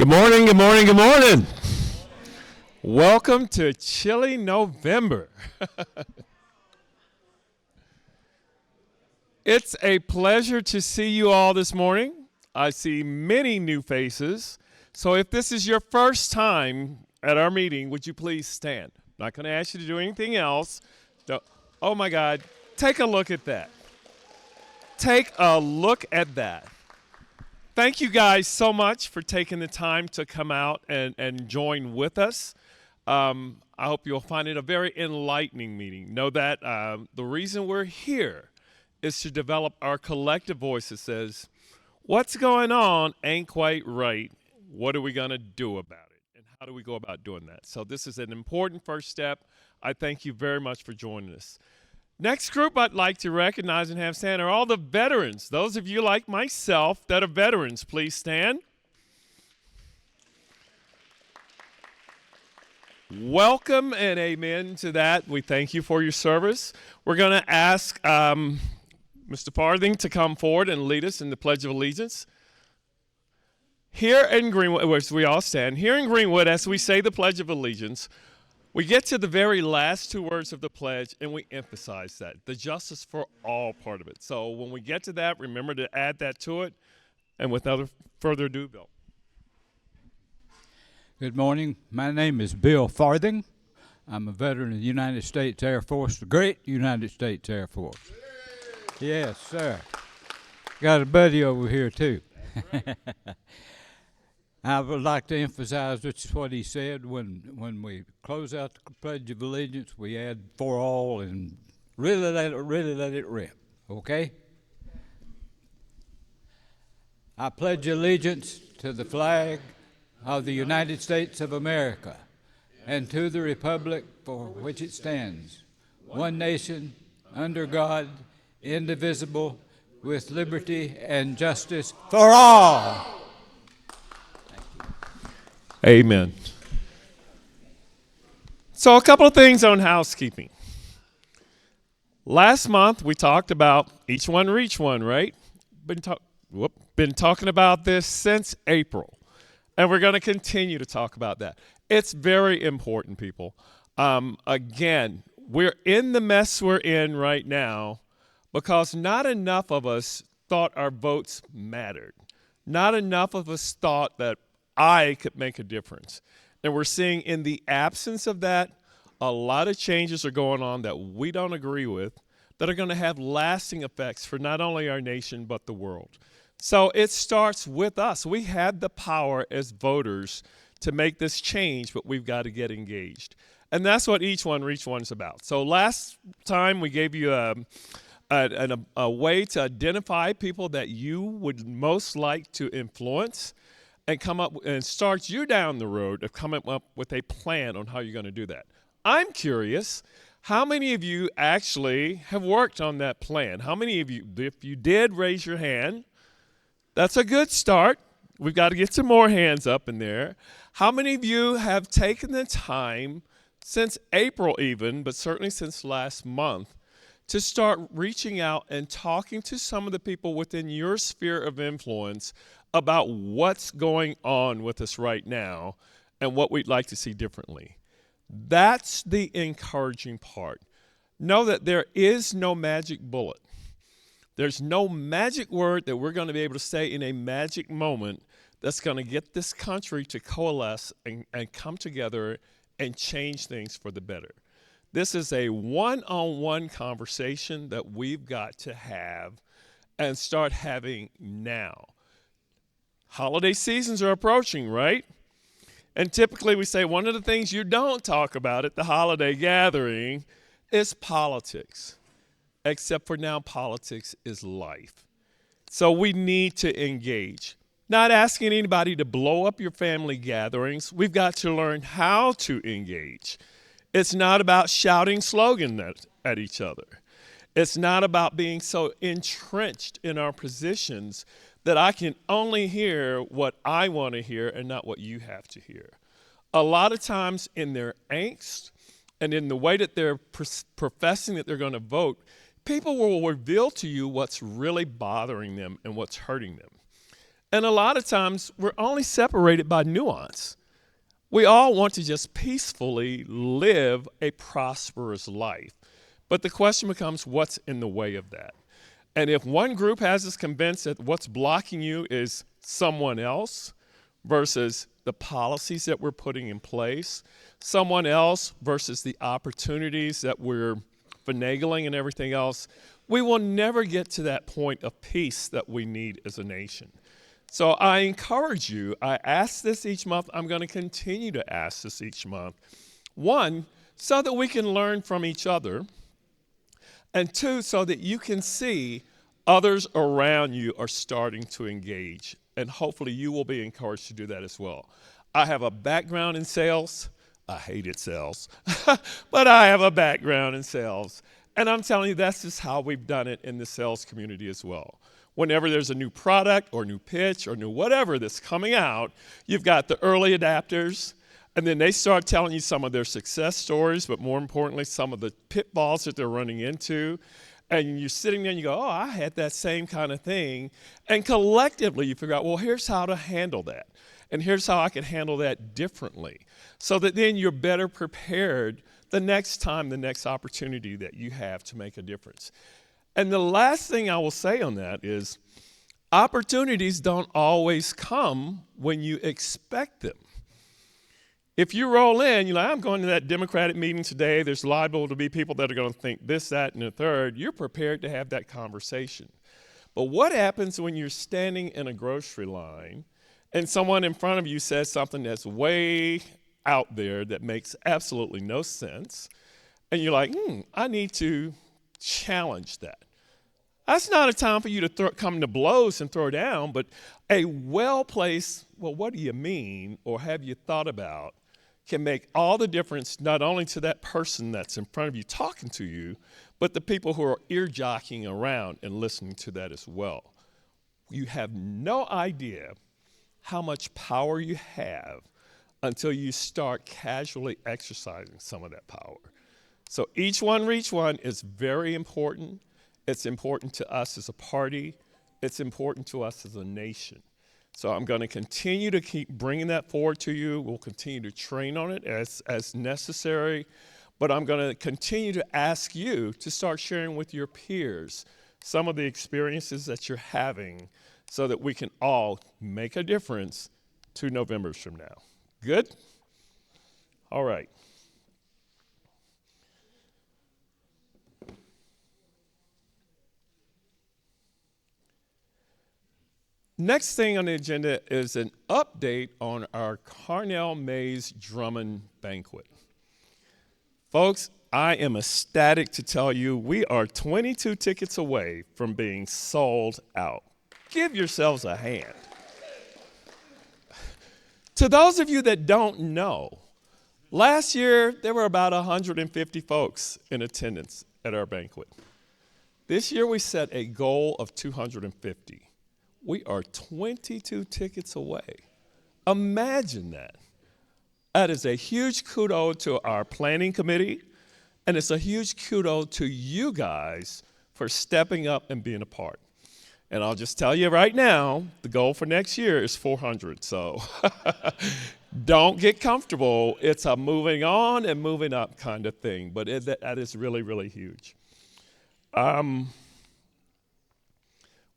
Good morning, good morning, good morning. Welcome to chilly November. It's a pleasure to see you all this morning. I see many new faces. So if this is your first time at our meeting, would you please stand? I'm not going to ask you to do anything else. Oh my God, take a look at that. Take a look at that. Thank you guys so much for taking the time to come out and join with us. I hope you'll find it a very enlightening meeting. Know that the reason we're here is to develop our collective voice that says, what's going on ain't quite right. What are we going to do about it? And how do we go about doing that? So this is an important first step. I thank you very much for joining us. Next group I'd like to recognize and have stand are all the veterans. Those of you like myself that are veterans, please stand. Welcome and amen to that. We thank you for your service. We're going to ask Mr. Farthing to come forward and lead us in the Pledge of Allegiance. Here in Greenwood, as we all stand, here in Greenwood, as we say the Pledge of Allegiance, we get to the very last two words of the pledge, and we emphasize that, the justice for all part of it. So when we get to that, remember to add that to it. And without further ado, Bill. Good morning. My name is Bill Farthing. I'm a veteran of the United States Air Force, the great United States Air Force. Yes, sir. Got a buddy over here, too. I would like to emphasize, which is what he said, when we close out the Pledge of Allegiance, we add for all and really let it rip, okay? I pledge allegiance to the flag of the United States of America and to the republic for which it stands, one nation, under God, indivisible, with liberty and justice for all. Amen. So a couple of things on housekeeping. Last month we talked about each one reach one, right? Been talking about this since April, and we're going to continue to talk about that. It's very important, people. Again, we're in the mess we're in right now because not enough of us thought our votes mattered. Not enough of us thought that I could make a difference. And we're seeing in the absence of that, a lot of changes are going on that we don't agree with that are going to have lasting effects for not only our nation, but the world. So it starts with us. We have the power as voters to make this change, but we've got to get engaged. And that's what each one reach one is about. So last time we gave you a way to identify people that you would most like to influence and come up and start you down the road of coming up with a plan on how you're going to do that. I'm curious, how many of you actually have worked on that plan? How many of you, if you did, raise your hand? That's a good start. We've got to get some more hands up in there. How many of you have taken the time since April even, but certainly since last month, to start reaching out and talking to some of the people within your sphere of influence about what's going on with us right now and what we'd like to see differently? That's the encouraging part. Know that there is no magic bullet. There's no magic word that we're going to be able to say in a magic moment that's going to get this country to coalesce and come together and change things for the better. This is a one-on-one conversation that we've got to have and start having now. Holiday seasons are approaching, right? And typically we say one of the things you don't talk about at the holiday gathering is politics. Except for now, politics is life. So we need to engage. Not asking anybody to blow up your family gatherings. We've got to learn how to engage. It's not about shouting slogans at each other. It's not about being so entrenched in our positions that I can only hear what I want to hear and not what you have to hear. A lot of times in their angst and in the way that they're professing that they're going to vote, people will reveal to you what's really bothering them and what's hurting them. And a lot of times, we're only separated by nuance. We all want to just peacefully live a prosperous life. But the question becomes, what's in the way of that? And if one group has us convinced that what's blocking you is someone else versus the policies that we're putting in place, someone else versus the opportunities that we're finagling and everything else, we will never get to that point of peace that we need as a nation. So I encourage you, I ask this each month, I'm going to continue to ask this each month. One, so that we can learn from each other. And two, so that you can see others around you are starting to engage. And hopefully you will be encouraged to do that as well. I have a background in sales. I hated sales, but I have a background in sales. And I'm telling you, that's just how we've done it in the sales community as well. Whenever there's a new product or new pitch or new whatever that's coming out, you've got the early adapters, and then they start telling you some of their success stories, but more importantly, some of the pitfalls that they're running into. And you're sitting there and you go, oh, I had that same kind of thing. And collectively you figure out, well, here's how to handle that. And here's how I can handle that differently. So that then you're better prepared the next time, the next opportunity that you have to make a difference. And the last thing I will say on that is opportunities don't always come when you expect them. If you roll in, you're like, I'm going to that Democratic meeting today, there's liable to be people that are going to think this, that, and the third, you're prepared to have that conversation. But what happens when you're standing in a grocery line and someone in front of you says something that's way out there that makes absolutely no sense, and you're like, I need to challenge that. That's not a time for you to come to blows and throw down, but a well-placed, well, what do you mean, or have you thought about, can make all the difference not only to that person that's in front of you talking to you, but the people who are ear-jockeying around and listening to that as well. You have no idea how much power you have until you start casually exercising some of that power. So each one reach one is very important. It's important to us as a party. It's important to us as a nation. So I'm going to continue to keep bringing that forward to you. We'll continue to train on it as necessary. But I'm going to continue to ask you to start sharing with your peers some of the experiences that you're having so that we can all make a difference 2 Novembers from now. Good? All right. Next thing on the agenda is an update on our Carnell Mays Drummond Banquet. Folks, I am ecstatic to tell you we are 22 tickets away from being sold out. Give yourselves a hand. To those of you that don't know, last year there were about 150 folks in attendance at our banquet. This year we set a goal of 250. We are 22 tickets away. Imagine that. That is a huge kudo to our planning committee, and it's a huge kudo to you guys for stepping up and being a part. And I'll just tell you right now, the goal for next year is 400, so don't get comfortable. It's a moving on and moving up kind of thing, but that is really, really huge.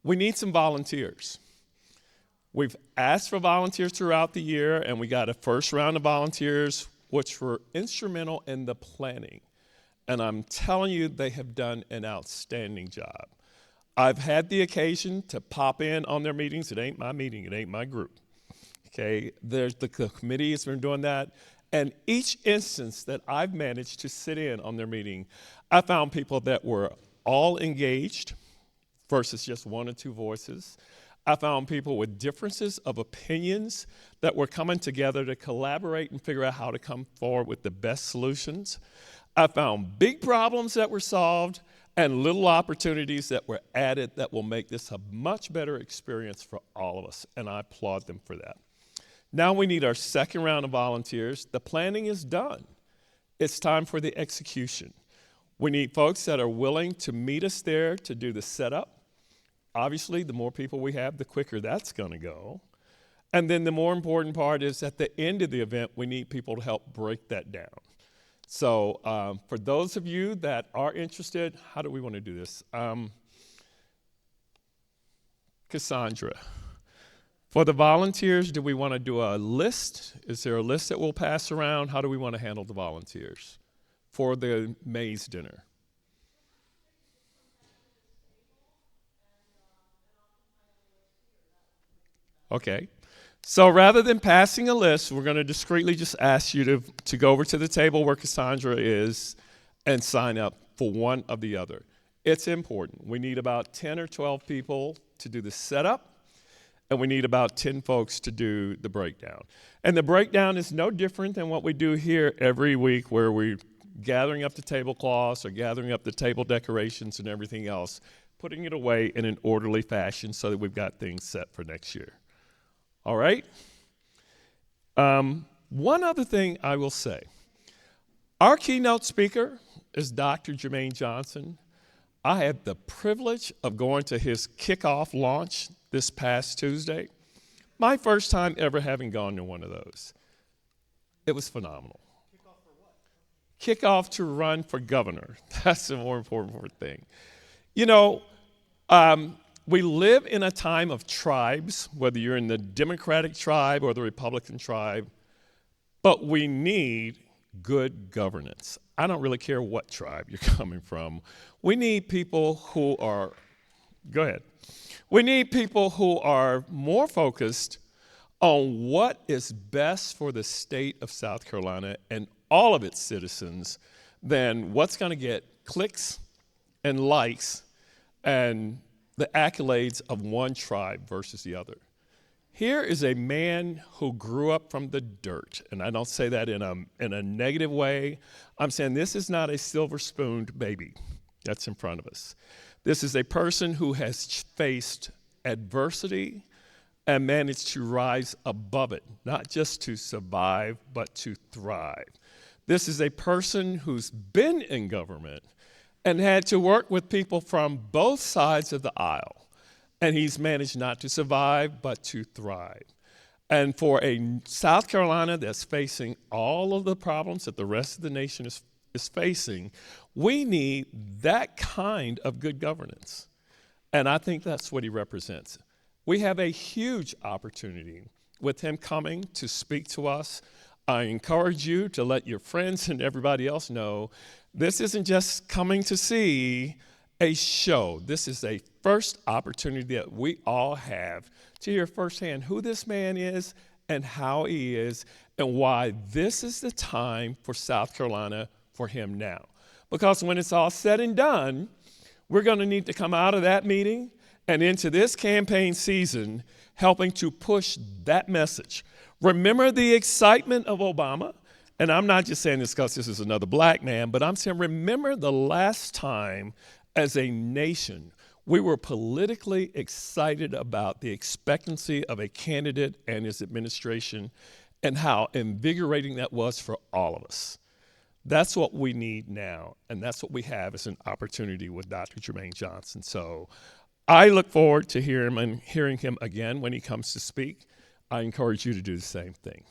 We need some volunteers. We've asked for volunteers throughout the year, and we got a first round of volunteers, which were instrumental in the planning. And I'm telling you, they have done an outstanding job. I've had the occasion to pop in on their meetings. It ain't my meeting, it ain't my group. Okay, the committee has been doing that. And each instance that I've managed to sit in on their meeting, I found people that were all engaged, versus just 1 or 2 voices. I found people with differences of opinions that were coming together to collaborate and figure out how to come forward with the best solutions. I found big problems that were solved and little opportunities that were added that will make this a much better experience for all of us, and I applaud them for that. Now we need our second round of volunteers. The planning is done. It's time for the execution. We need folks that are willing to meet us there to do the setup, Obviously, the more people we have, the quicker that's going to go. And then the more important part is at the end of the event, we need people to help break that down. So for those of you that are interested, how do we want to do this? Cassandra, for the volunteers, do we want to do a list? Is there a list that we'll pass around? How do we want to handle the volunteers for the Mays dinner? Okay. So rather than passing a list, we're going to discreetly just ask you to go over to the table where Cassandra is and sign up for one of the other. It's important. We need about 10 or 12 people to do the setup, and we need about 10 folks to do the breakdown. And the breakdown is no different than what we do here every week, where we're gathering up the tablecloths or gathering up the table decorations and everything else, putting it away in an orderly fashion so that we've got things set for next year. All right? One other thing I will say. Our keynote speaker is Dr. Jermaine Johnson. I had the privilege of going to his kickoff launch this past Tuesday. My first time ever having gone to one of those. It was phenomenal. Kickoff for what? Kickoff to run for governor. That's the more important thing. You know, we live in a time of tribes, whether you're in the Democratic tribe or the Republican tribe, but we need good governance. I don't really care what tribe you're coming from. We need people who are, go ahead. We need people who are more focused on what is best for the state of South Carolina and all of its citizens than what's going to get clicks and likes and the accolades of one tribe versus the other. Here is a man who grew up from the dirt, and I don't say that in a negative way. I'm saying this is not a silver-spooned baby that's in front of us. This is a person who has faced adversity and managed to rise above it, not just to survive, but to thrive. This is a person who's been in government and had to work with people from both sides of the aisle. And he's managed not to survive, but to thrive. And for a South Carolina that's facing all of the problems that the rest of the nation is facing, we need that kind of good governance. And I think that's what he represents. We have a huge opportunity with him coming to speak to us. I encourage you to let your friends and everybody else know this isn't just coming to see a show. This is a first opportunity that we all have to hear firsthand who this man is and how he is and why this is the time for South Carolina for him now. Because when it's all said and done, we're going to need to come out of that meeting and into this campaign season helping to push that message. Remember the excitement of Obama? And I'm not just saying this because this is another black man, but I'm saying remember the last time as a nation we were politically excited about the expectancy of a candidate and his administration and how invigorating that was for all of us. That's what we need now, and that's what we have as an opportunity with Dr. Jermaine Johnson. So I look forward to hearing him again when he comes to speak. I encourage you to do the same thing.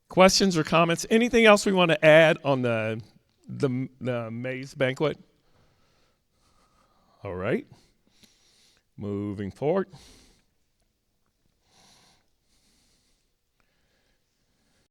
Questions or comments? Anything else we want to add on the Mays banquet? All right. Moving forward.